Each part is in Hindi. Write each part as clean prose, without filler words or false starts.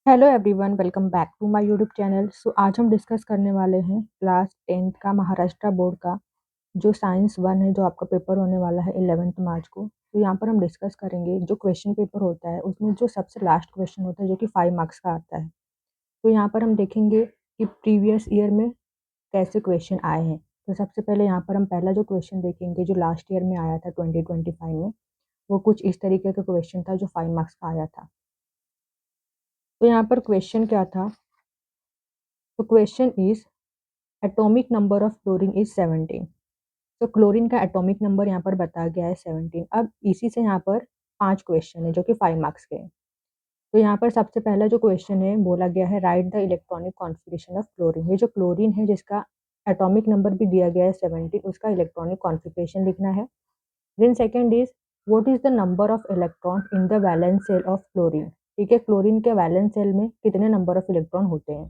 Hello everyone, welcome back to my YouTube channel. आज हम डिस्कस करने वाले हैं क्लास 10th का महाराष्ट्र बोर्ड का जो साइंस वन है, जो आपका पेपर होने वाला है 11 मार्च को। तो यहाँ पर हम डिस्कस करेंगे जो क्वेश्चन पेपर होता है उसमें जो सबसे लास्ट क्वेश्चन होता है जो कि 5 मार्क्स का आता है। तो यहाँ पर हम देखेंगे कि प्रीवियस ईयर में कैसे क्वेश्चन आए हैं। तो सबसे पहले यहाँ पर हम पहला जो क्वेश्चन देखेंगे जो लास्ट ईयर में आया था 2025 में, वो कुछ इस तरीके का क्वेश्चन था जो 5 मार्क्स का आया था। तो यहाँ पर क्वेश्चन क्या था? तो question is atomic number of chlorine is 17। तो क्लोरीन का एटॉमिक नंबर यहाँ पर बताया गया है 17। अब इसी से यहाँ पर 5 क्वेश्चन है जो कि 5 मार्क्स के हैं। तो यहाँ पर सबसे पहला जो क्वेश्चन है बोला गया है right the electronic configuration of chlorine. ये जो क्लोरीन है जिसका एटॉमिक नंबर भी दिया गया है 17, उसका इलेक्ट्रॉनिक कॉन्फ़िगरेशन लिखना है। Then second is what is the number of electron in the valence shell of chlorine. ठीक है, क्लोरीन के वैलेंस शेल में कितने नंबर ऑफ इलेक्ट्रॉन होते हैं।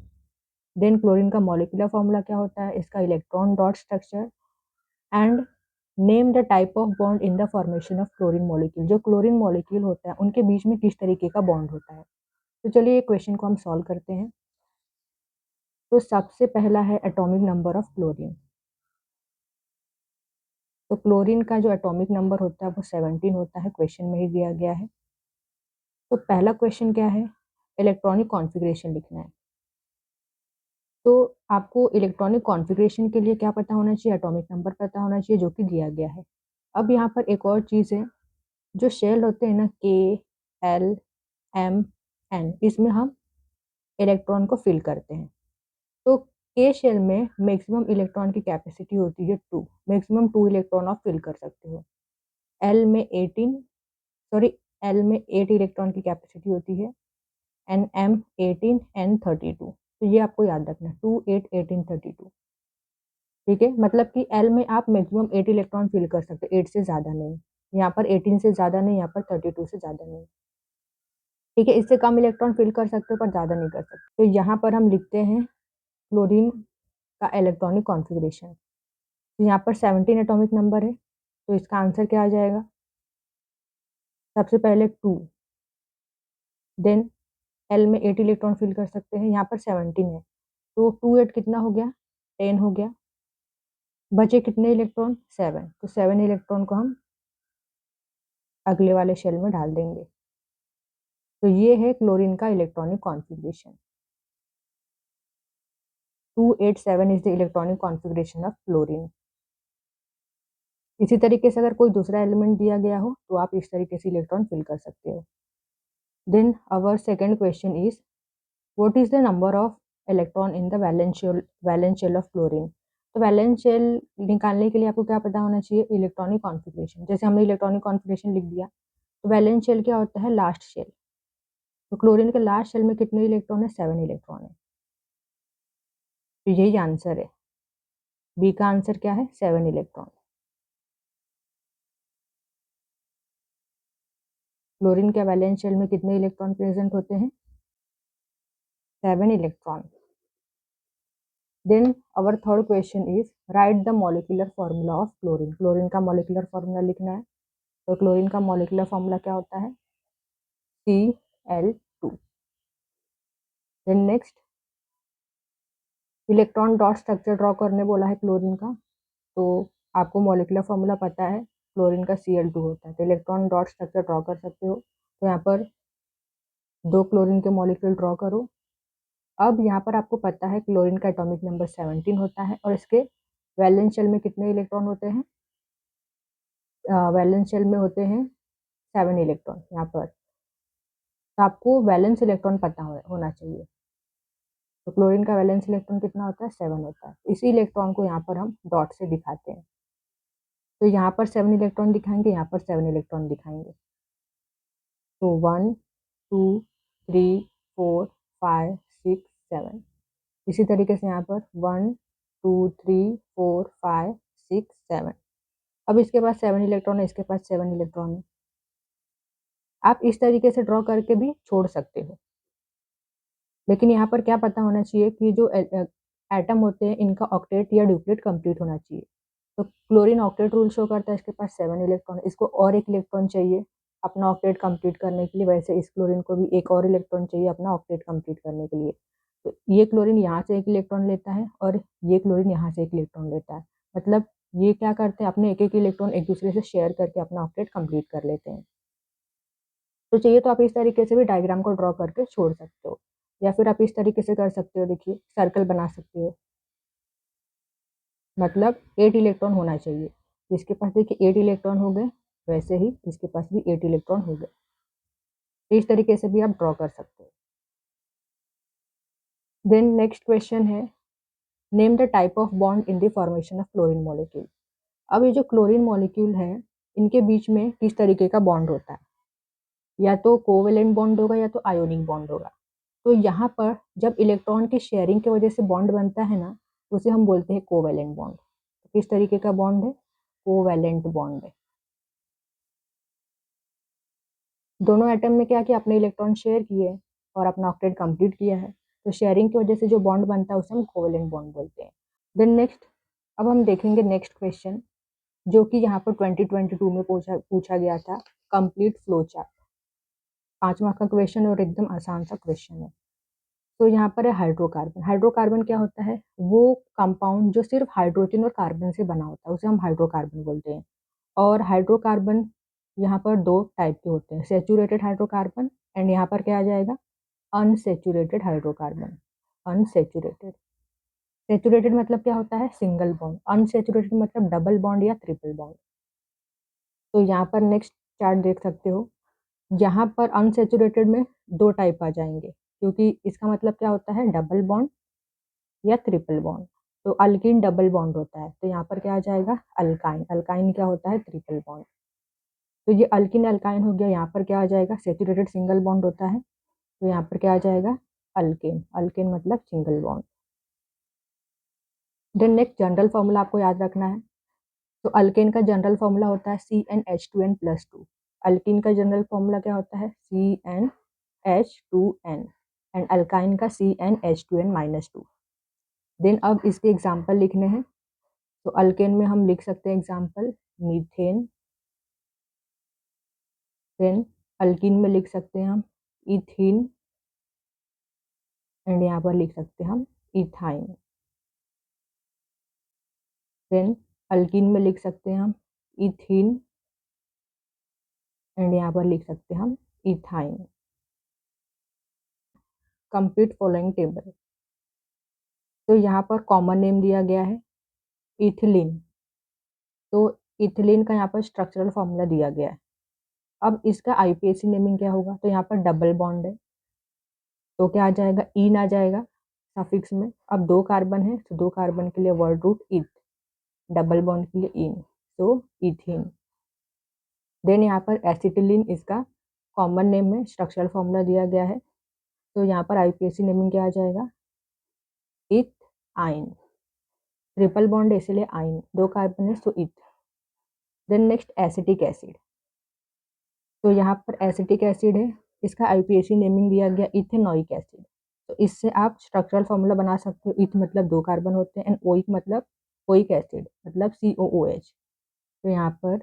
देन क्लोरीन का मॉलिक्यूलर फॉर्मूला क्या होता है, इसका electron dot structure, and name the type of bond in the formation of chlorine molecule. जो क्लोरीन मॉलिक्यूल होता है उनके बीच में किस तरीके का बॉन्ड होता है। तो चलिए ये क्वेश्चन को हम सॉल्व करते हैं। तो सबसे पहला है एटॉमिक नंबर ऑफ क्लोरीन। तो क्लोरीन का जो एटॉमिक नंबर होता है वो 17 होता है, क्वेश्चन में ही दिया गया है। तो पहला क्वेश्चन क्या है, इलेक्ट्रॉनिक कॉन्फ़िगरेशन लिखना है। तो आपको इलेक्ट्रॉनिक कॉन्फ़िगरेशन के लिए क्या पता होना चाहिए, एटॉमिक नंबर पता होना चाहिए जो कि दिया गया है। अब यहाँ पर एक और चीज़ है, जो शेल होते हैं ना के, एल, एम, एन, इसमें हम इलेक्ट्रॉन को फिल करते हैं। तो के शेल में मैक्सिमम इलेक्ट्रॉन की कैपेसिटी होती है 2, मैक्सिमम 2 इलेक्ट्रॉन आप फिल कर सकते हो। एल में 18, सॉरी, एल में 8 इलेक्ट्रॉन की कैपेसिटी होती है, एन एम 18, एन 32। तो ये आपको याद रखना, 2, 8, 18, 32। ठीक है, मतलब कि एल में आप मैक्सिमम 8 इलेक्ट्रॉन फिल कर सकते हो, 8 से ज़्यादा नहीं। यहाँ पर 18 से ज़्यादा नहीं, यहाँ पर 32 से ज़्यादा नहीं। ठीक है, इससे कम इलेक्ट्रॉन फिल कर सकते हो पर ज़्यादा नहीं कर सकते। तो यहाँ पर हम लिखते हैं क्लोरीन का इलेक्ट्रॉनिक कॉन्फ़िगरेशन। तो यहाँ पर 17 एटॉमिक नंबर है, तो इसका आंसर क्या आ जाएगा, सबसे पहले 2, देन एल में 8 इलेक्ट्रॉन फिल कर सकते हैं, यहाँ पर 17 है, तो 2 8 कितना हो गया, 10 हो गया। बचे कितने इलेक्ट्रॉन, 7। तो 7 इलेक्ट्रॉन को हम अगले वाले शेल में डाल देंगे। तो ये है क्लोरीन का electronic configuration. 287 is the electronic configuration of chlorine. इसी तरीके से अगर कोई दूसरा एलिमेंट दिया गया हो तो आप इस तरीके से इलेक्ट्रॉन फिल कर सकते हो। Then our second question is what is the number of electron in the valence shell of chlorine. तो वैलेंस शेल निकालने के लिए आपको क्या पता होना चाहिए, इलेक्ट्रॉनिक कॉन्फ़िगरेशन। जैसे हमने इलेक्ट्रॉनिक कॉन्फ़िगरेशन लिख दिया, तो वैलेंस शेल क्या होता है, लास्ट शेल। तो क्लोरीन के लास्ट शेल में कितने इलेक्ट्रॉन है, 7 इलेक्ट्रॉन है। तो यही आंसर है, बी का आंसर क्या है, 7 इलेक्ट्रॉन। क्लोरीन के वैलेंस शेल में कितने इलेक्ट्रॉन प्रेजेंट होते हैं, 7 electron. Then our third question is write the molecular formula of chlorine. Chlorine का मॉलिक्यूलर फॉर्मूला लिखना है। तो क्लोरीन का मॉलिक्यूलर फॉर्मूला क्या होता है, Cl2। Then next, electron dot structure draw करने बोला है क्लोरीन का। तो आपको मॉलिक्यूलर फॉर्मूला पता है, क्लोरीन का Cl2 होता है, तो इलेक्ट्रॉन डॉट स्ट्रक्चर ड्रॉ कर सकते हो। तो यहाँ पर 2 क्लोरीन के मॉलिक्यूल ड्रॉ करो। अब यहाँ पर आपको पता है क्लोरीन का एटॉमिक नंबर 17 होता है, और इसके वैलेंस शेल में कितने इलेक्ट्रॉन होते हैं, वैलेंस शेल में होते हैं 7 इलेक्ट्रॉन यहाँ पर। तो आपको वैलेंस इलेक्ट्रॉन पता होना चाहिए। तो क्लोरीन का वैलेंस इलेक्ट्रॉन कितना होता है, 7 होता है। इसी इलेक्ट्रॉन को यहाँ पर हम डॉट से दिखाते हैं। तो यहाँ पर 7 इलेक्ट्रॉन दिखाएंगे, यहाँ पर 7 इलेक्ट्रॉन दिखाएंगे। तो 1 2 3 4 5 6 7। इसी तरीके से यहाँ पर 1 2 3 4 5 6 7। अब इसके पास 7 इलेक्ट्रॉन है, इसके पास 7 इलेक्ट्रॉन है। आप इस तरीके से ड्रॉ करके भी छोड़ सकते हो, लेकिन यहाँ पर क्या पता होना चाहिए कि जो एटम होते हैं इनका ऑक्टेट या ड्यूप्लेट कंप्लीट होना चाहिए। तो क्लोरीन ऑक्टेट रूल शो करता है, इसके पास 7 इलेक्ट्रॉन है, इसको और एक इलेक्ट्रॉन चाहिए। अपना ऑक्टेट कंप्लीट करने के लिए, वैसे इस क्लोरीन को भी एक और इलेक्ट्रॉन चाहिए अपना ऑक्टेट कंप्लीट करने के लिए। तो ये क्लोरीन यहाँ से एक इलेक्ट्रॉन लेता है और ये क्लोरीन यहाँ से एक इलेक्ट्रॉन लेता है, मतलब ये क्या करते हैं, अपने एक एक इलेक्ट्रॉन एक दूसरे से शेयर करके अपना ऑक्टेट कंप्लीट कर लेते हैं। तो चाहिए तो आप इस तरीके से भी डायग्राम को ड्रॉ करके छोड़ सकते हो, या फिर आप इस तरीके से कर सकते हो, देखिए सर्कल बना सकते हो, मतलब 8 इलेक्ट्रॉन होना चाहिए। जिसके पास देखिए 8 इलेक्ट्रॉन हो गए, वैसे ही इसके पास भी 8 इलेक्ट्रॉन हो गए। तो इस तरीके से भी आप ड्रॉ कर सकते हो। देन नेक्स्ट क्वेश्चन है, name the type of bond in the formation of chlorine molecule. अब ये जो क्लोरीन मॉलिक्यूल है, इनके बीच में किस तरीके का बॉन्ड होता है, या तो कोवेलेंट बॉन्ड होगा या तो आयोनिक बॉन्ड होगा। तो यहाँ पर जब इलेक्ट्रॉन की शेयरिंग की वजह से बॉन्ड बनता है ना, उसे हम बोलते हैं कोवेलेंट बॉन्ड। तो किस तरीके का बॉन्ड है, कोवेलेंट बॉन्ड है। दोनों एटम में क्या किया, अपने इलेक्ट्रॉन शेयर किए और अपना ऑक्टेट कंप्लीट किया है, तो शेयरिंग की वजह से जो बॉन्ड बनता है उसे हम कोवेलेंट बॉन्ड बोलते हैं। देन नेक्स्ट, अब हम देखेंगे नेक्स्ट क्वेश्चन, जो कि यहाँ पर 2022 में पूछा गया था, कंप्लीट फ्लो चार्ट। 5 मार्क का क्वेश्चन और एकदम आसान सा क्वेश्चन है। तो यहाँ पर है हाइड्रोकार्बन। हाइड्रोकार्बन क्या होता है, वो कंपाउंड जो सिर्फ हाइड्रोजन और कार्बन से बना होता है उसे हम हाइड्रोकार्बन बोलते हैं। और हाइड्रोकार्बन यहाँ पर दो टाइप के होते हैं, सेचुरेटेड हाइड्रोकार्बन एंड यहाँ पर क्या आ जाएगा, अनसेचुरेटेड हाइड्रोकार्बन। अनसेचुरेटेड, सेचुरेटेड मतलब क्या होता है, सिंगल बॉन्ड, अनसेचुरेटेड मतलब डबल बॉन्ड या ट्रिपल बॉन्ड। तो यहाँ पर नेक्स्ट चार्ट देख सकते हो, यहाँ पर अनसेचुरेटेड में दो टाइप आ जाएंगे, क्योंकि इसका मतलब क्या होता है, डबल बॉन्ड या ट्रिपल बॉन्ड। तो अल्किन डबल बॉन्ड होता है, तो यहाँ पर क्या आ जाएगा, अल्काइन। अल्काइन क्या होता है, ट्रिपल बॉन्ड। तो ये अल्किन अल्काइन हो गया। यहाँ पर क्या आ जाएगा, सेचुरेटेड सिंगल बॉन्ड होता है, तो यहाँ पर क्या आ जाएगा, अल्केन। अल्केन मतलब single bond. Then next general formula आपको याद रखना है। तो अल्केन का जनरल फॉर्मूला होता है CnH2n+2। अल्कीन का जनरल फॉर्मूला क्या होता है, CnH2n। एंड अल्काइन का CnH2n-2। देन अब इसके एग्जाम्पल लिखने हैं। तो अल्केन में हम लिख सकते हैं एग्जाम्पल, मीथेन। देन अल्कीन में लिख सकते हैं हम इथीन, एंड यहाँ पर लिख सकते हैं हम इथाइन। देन अल्कीन में लिख सकते हैं हम इथीन, एंड यहाँ पर लिख सकते हैं हम इथाइन। Complete following table. तो यहाँ पर कॉमन नेम दिया गया है इथिलीन। तो इथिलीन का यहाँ पर स्ट्रक्चरल फॉर्मूला दिया गया है। अब इसका आईपीएसी नेमिंग क्या होगा, तो यहाँ पर डबल बॉन्ड है, तो क्या आ जाएगा, इन आ जाएगा सफिक्स में। अब 2 कार्बन है, तो 2 कार्बन के लिए वर्ड रूट इथ, डबल बॉन्ड के लिए इन, तो इथीन। देन यहाँ पर एसिटिलीन इसका कॉमन नेम है, स्ट्रक्चरल फॉर्मूला दिया गया है, तो यहाँ पर आईपीएसी नेमिंग क्या आ जाएगा, इथ आइन। ट्रिपल बॉन्ड इसलिए आइन, 2 कार्बन है, तो eth. Then next acetic acid. तो यहाँ पर एसिटिक एसिड है, इसका आईपीएसी नेमिंग दिया गया इथेनोइक एसिड। तो इससे आप स्ट्रक्चरल फॉर्मूला बना सकते हो। इथ मतलब 2 कार्बन होते हैं, एंड ओइक मतलब ओइक एसिड मतलब COOH। तो यहाँ पर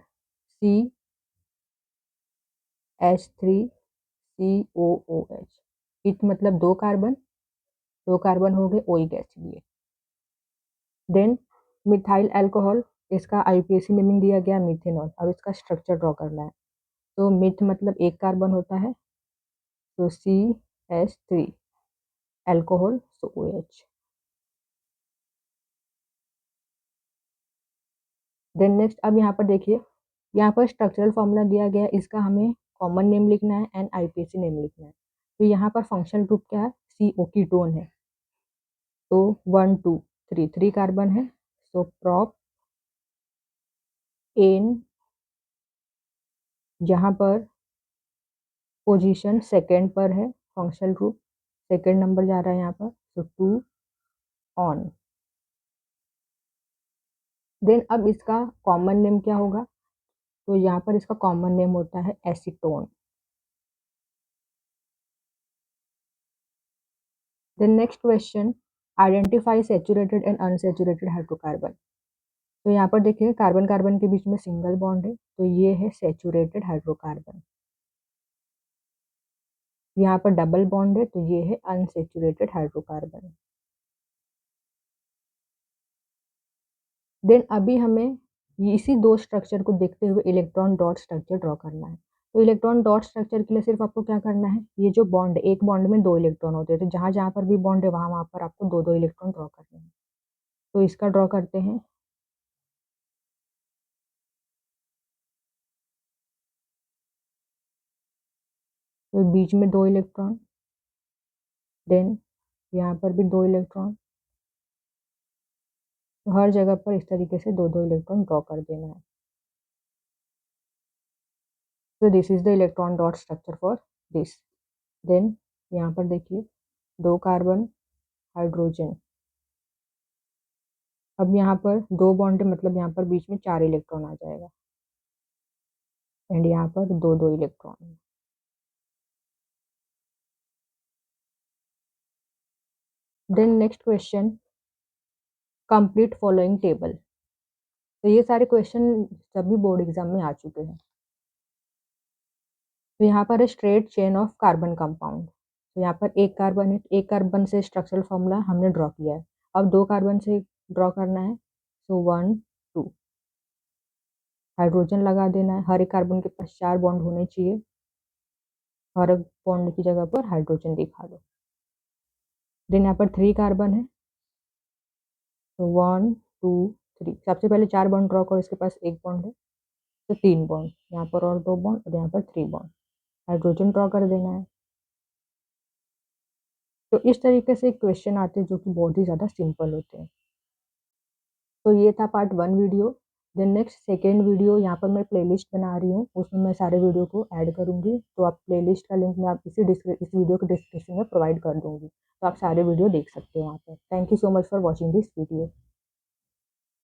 CH3COOH। इथ मतलब 2 कार्बन, 2 कार्बन हो गए ओइक एसिड ये। देन मिथाइल अल्कोहल, इसका आईपीएसी नेमिंग दिया गया मिथेनॉल। अब इसका स्ट्रक्चर ड्रॉ करना है। तो मिथ मतलब 1 कार्बन होता है, तो CH3, अल्कोहल तो OH। देन नेक्स्ट, अब यहाँ पर देखिए, यहाँ पर स्ट्रक्चरल फॉर्मूला दिया गया है, इसका हमें कॉमन नेम लिखना है एंड आईपीएसी नेम लिखना है। तो यहाँ पर फंक्शनल ग्रुप क्या है, CO कीटोन है। तो 1 2 3 3 कार्बन है, तो प्रोप एन, यहाँ पर पोजीशन सेकेंड पर है, फंक्शनल ग्रुप सेकेंड नंबर जा रहा है यहाँ पर, तो 2 ऑन। देन अब इसका कॉमन नेम क्या होगा, तो यहाँ पर इसका कॉमन नेम होता है acetone. Then next question, identify saturated and unsaturated hydrocarbon. तो यहाँ पर देखिए कार्बन कार्बन के बीच में सिंगल बॉन्ड है, तो ये है सेचुरेटेड हाइड्रोकार्बन। यहाँ पर डबल बॉन्ड है तो ये है अनसैचुरेटेड हाइड्रोकार्बन। देन अभी हमें इसी दो स्ट्रक्चर को देखते हुए इलेक्ट्रॉन डॉट स्ट्रक्चर ड्रॉ करना है। तो इलेक्ट्रॉन डॉट स्ट्रक्चर के लिए सिर्फ आपको क्या करना है, ये जो बॉन्ड है, एक बॉन्ड में 2 इलेक्ट्रॉन होते हैं, तो जहाँ जहाँ पर भी बॉन्ड है वहाँ वहाँ पर आपको 2 2 इलेक्ट्रॉन ड्रॉ करने हैं। तो इसका ड्रॉ करते हैं। तो बीच में 2 इलेक्ट्रॉन, देन यहाँ पर भी 2 इलेक्ट्रॉन, तो हर जगह पर इस तरीके से 2 2 इलेक्ट्रॉन ड्रॉ कर देना है। तो this is the electron dot structure for this. Then यहाँ पर देखिए 2 कार्बन, हाइड्रोजन। अब यहाँ पर 2 बॉन्ड है, मतलब यहाँ पर बीच में 4 इलेक्ट्रॉन आ जाएगा, एंड यहाँ पर 2 2 electron. Then next question, complete following table. तो ये सारे क्वेश्चन सभी बोर्ड एग्जाम में आ चुके हैं। तो यहाँ पर है straight chain of carbon compound. तो यहाँ पर एक कार्बन है, एक कार्बन से स्ट्रक्चरल फॉर्मूला हमने ड्रॉ किया है। अब 2 कार्बन से ड्रॉ करना है, सो 1 2 हाइड्रोजन लगा देना है। हर एक कार्बन के पास 4 बॉन्ड होने चाहिए, हर एक बॉन्ड की जगह पर हाइड्रोजन दिखा दो। देन यहाँ पर 3 कार्बन है, तो 1 2 3 सबसे पहले 4 बॉन्ड ड्रॉ करो, इसके पास एक बॉन्ड है तो 3 बॉन्ड, यहाँ पर और 2 बॉन्ड, और यहाँ पर 3 बॉन्ड, हाइड्रोजन ड्रॉ कर देना है। तो इस तरीके से क्वेश्चन आते हैं जो कि बहुत ही ज़्यादा सिंपल होते हैं। तो ये था part 1 video. Then next second video, यहाँ पर मैं प्लेलिस्ट बना रही हूँ, उसमें मैं सारे वीडियो को ऐड करूँगी। तो आप प्लेलिस्ट का लिंक मैं आप इस वीडियो के डिस्क्रिप्शन में प्रोवाइड कर दूँगी, तो आप सारे वीडियो देख सकते हो वहाँ पर। Thank you so much for watching this video.